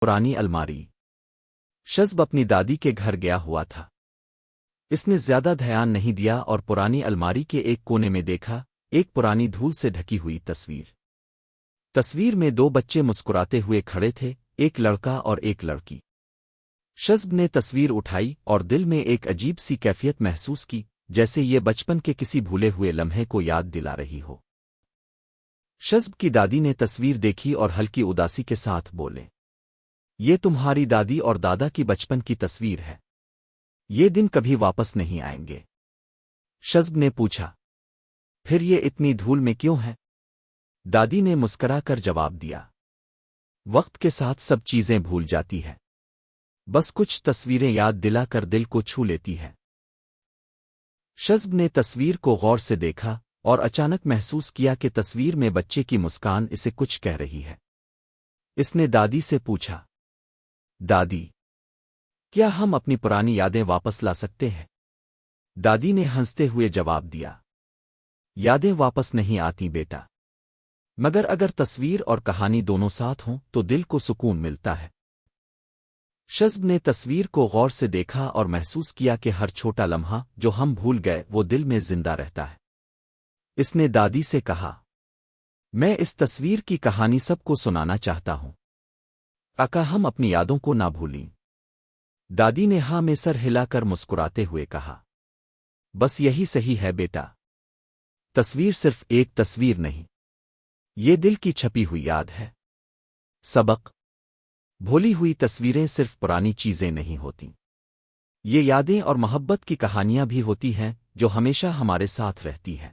پرانی الماری۔ شزب اپنی دادی کے گھر گیا ہوا تھا۔ اس نے زیادہ دھیان نہیں دیا اور پرانی الماری کے ایک کونے میں دیکھا ایک پرانی دھول سے ڈھکی ہوئی تصویر میں دو بچے مسکراتے ہوئے کھڑے تھے، ایک لڑکا اور ایک لڑکی۔ شزب نے تصویر اٹھائی اور دل میں ایک عجیب سی کیفیت محسوس کی، جیسے یہ بچپن کے کسی بھولے ہوئے لمحے کو یاد دلا رہی ہو۔ شزب کی دادی نے تصویر دیکھی اور ہلکی اداسی کے ساتھ بولے، یہ تمہاری دادی اور دادا کی بچپن کی تصویر ہے۔ یہ دن کبھی واپس نہیں آئیں گے۔ شزب نے پوچھا، پھر یہ اتنی دھول میں کیوں ہے؟ دادی نے مسکرا کر جواب دیا، وقت کے ساتھ سب چیزیں بھول جاتی ہے، بس کچھ تصویریں یاد دلا کر دل کو چھو لیتی ہے۔ شزب نے تصویر کو غور سے دیکھا اور اچانک محسوس کیا کہ تصویر میں بچے کی مسکان اسے کچھ کہہ رہی ہے۔ اس نے دادی سے پوچھا، دادی، کیا ہم اپنی پرانی یادیں واپس لا سکتے ہیں؟ دادی نے ہنستے ہوئے جواب دیا، یادیں واپس نہیں آتی بیٹا، مگر اگر تصویر اور کہانی دونوں ساتھ ہوں تو دل کو سکون ملتا ہے۔ شزب نے تصویر کو غور سے دیکھا اور محسوس کیا کہ ہر چھوٹا لمحہ جو ہم بھول گئے وہ دل میں زندہ رہتا ہے۔ اس نے دادی سے کہا، میں اس تصویر کی کہانی سب کو سنانا چاہتا ہوں، تاکہ ہم اپنی یادوں کو نہ بھولیں۔ دادی نے ہاں میں سر ہلا کر مسکراتے ہوئے کہا، بس یہی صحیح ہے بیٹا، تصویر صرف ایک تصویر نہیں، یہ دل کی چھپی ہوئی یاد ہے۔ سبق: بھولی ہوئی تصویریں صرف پرانی چیزیں نہیں ہوتیں، یہ یادیں اور محبت کی کہانیاں بھی ہوتی ہیں جو ہمیشہ ہمارے ساتھ رہتی ہیں۔